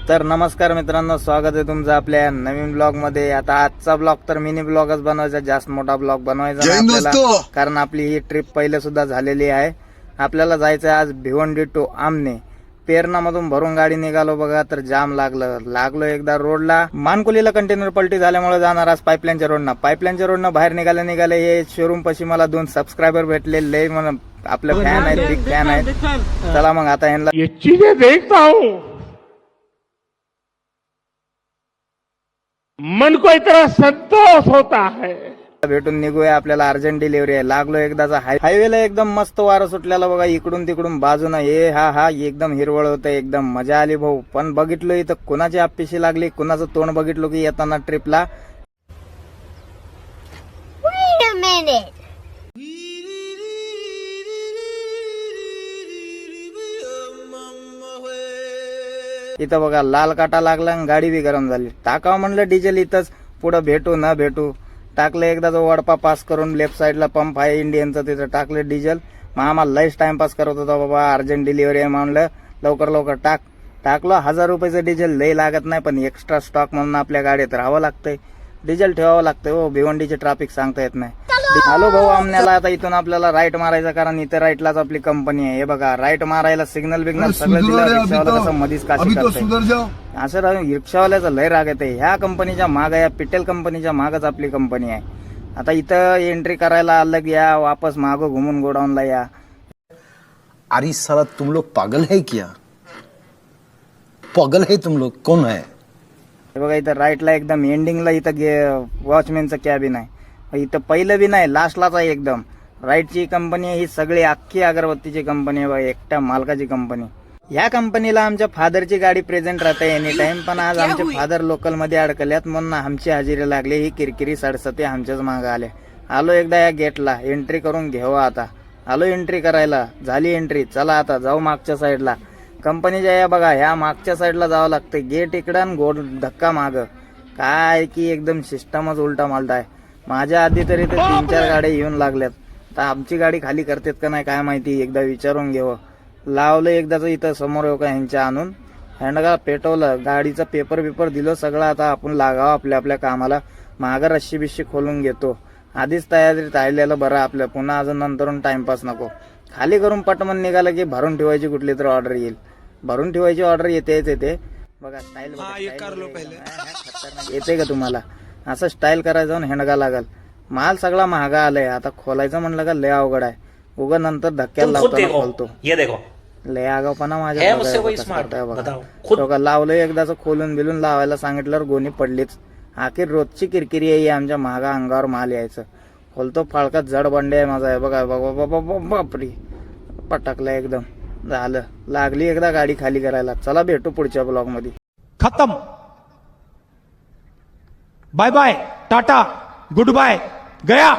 तर नमस्कार मित्रांनो, स्वागत आहे तुमचं आपल्या नवीन ब्लॉग मध्ये। आता आजचा ब्लॉग तर मिनी ब्लॉगच बनवायचा, जास्त मोठा ब्लॉग बनवायचा नाही आपल्याला, कारण आपली ही ट्रिप पहिले सुद्धा झालेली आहे। आपल्याला जायचं आहे आज भिवंडी टू आमने। पेरणा मधून भरून गाडी निघालो बघा, तर जाम लागलो एकदा रोडला। मानकुलीला कंटेनर पलटी झाल्यामुळे जाणार आज पाईपलाईनच्या रोडनं बाहेर निघाले हे शोरूम पाशी मला 2 सबस्क्रायबर भेटले, लय आपले फॅन आहेत, बिग फॅन आहेत। चला मग आता यांना ये चीजें देखता हूँ, मन को इतना संतोष होता है। भेटून निघूया, आपल्याला अर्जंट डिलिव्हरी आहे। लागलो एकदाचा हायवेला, एकदम मस्त वारं सुटलेला बघा, इकडून तिकडून बाजूनं हे हा एकदम हिरवळ होतं, एकदम मजा आली भाऊ। पण बघितलो इथं कुणाची आपीशी लागली, कुणाचं तोंड बघितलो की येताना ट्रिपला। Wait a minute. इथं बघा लाल काटा लागला आणि गाडी बी गरम झाली। टाकावं म्हणलं डिझेल इथंच, पुढं भेटू न भेटू टाकलं एकदा वडपा पास करून, लेफ्ट साईडला पंप आहे इंडियनचा, तिथं टाकलं डिझेल। मग आम्हाला लईच टाइमपास करत होता बाबा, अर्जंट डिलिव्हरी आहे म्हणलं लवकर टाकलो। 1000 रुपयाचं डिझेल लई लागत नाही, पण एक्स्ट्रा स्टॉक म्हणून आपल्या गाडीत राहावं लागतंय, डिझेल ठेवावं लागतंय हो। भिवंडीची ट्रॅफिक सांगता येत नाही। आलो भाऊ आमण्याला, आता इथून आपल्याला राईट मारायचा, कारण इथे राईटलाच आपली कंपनी आहे। हे बघा राईट मारायला सिग्नल बिग्नल सगळं दिलं, रिक्षावाला कसं मधीच काशी करतोय असं रिक्षावाल्याचा लय राग येते। ह्या कंपनीच्या माग, या पिटेल कंपनीच्या मागच आपली कंपनी आहे। आता इथं एंट्री करायला अलग या, वापस मागं घुमून गोडाऊनला या। अरे साला तुम लोग पागल है क्या? पागल है तुम लोग, कौन है? हे बघा इथं राईटला एकदम एंडिंगला इथं वॉचमॅनचं कॅबिन आहे। इथं पहिलं बी नाही, लास्टलाच आहे एकदम। राईटची कंपनी आहे ही, सगळी अख्खी अगरबत्तीची कंपनी आहे बघा, एकट्या मालकाची कंपनी। ह्या कंपनीला आमच्या फादरची गाडी प्रेझेंट राहते एनी टाइम, पण आज आमचे फादर लोकल मध्ये अडकल्यात म्हणून आमची हजेरी लागली। ही किरकिरी सडसते आमच्याच मागे आले। आलो एकदा या गेटला, एंट्री करून घेऊ आता। आलो एंट्री करायला, झाली एंट्री। चला आता जाऊ मागच्या साईडला, कंपनीच्या या बघा ह्या मागच्या साईडला जावं लागतंय। गेट इकडं आणि गोड धक्का माग, काय की एकदम सिस्टमच उलटा मालता आहे। माझ्या आधी तरी ते 3-4 गाड्या येऊन लागल्यात, तर आमची गाडी खाली करतात का नाही काय माहिती, एकदा विचारून घेऊ। लावलं एकदाच इथं समोर येऊ का ह्यांच्या आणून, हँडगा पेटवलं, गाडीचा पेपर दिलं सगळं। आता आपण लागावं आपल्या कामाला। मागं रश्शी बिश्शी खोलून घेतो, आधीच तयारीत राहिलेलं बरं आपलं, पुन्हा अजून नंतरून टाइमपास नको। खाली करून पटमन निघालं की भरून ठेवायची कुठली तर ऑर्डर येईल, भरून ठेवायची ऑर्डर येते बघा। स्टाईल येते का तुम्हाला? असं स्टाईल करायचं जाऊन हेंडगा लागल। माल सगळा महागा आलाय, आता खोलायचं म्हणलं का लय अवघड आहे, उगा नंतर धक्क्याला लावताना खोलतो। लय आगावपणा माझ्या बघा। लावलं एकदाच खोलून बिलून लावायला सांगितल्यावर गोणी पडलीच। आखिर रोजची किरकिरी आहे आमच्या महागा अंगावर माल यायचं। खोलतो, फाळकात जड बंडे आहे माझा, बघा बापरी पटकलं एकदम। झालं, लागली एकदा गाडी खाली करायला। चला भेटू पुढच्या ब्लॉग मध्ये। खत्म, bye bye, tata, good bye, गया।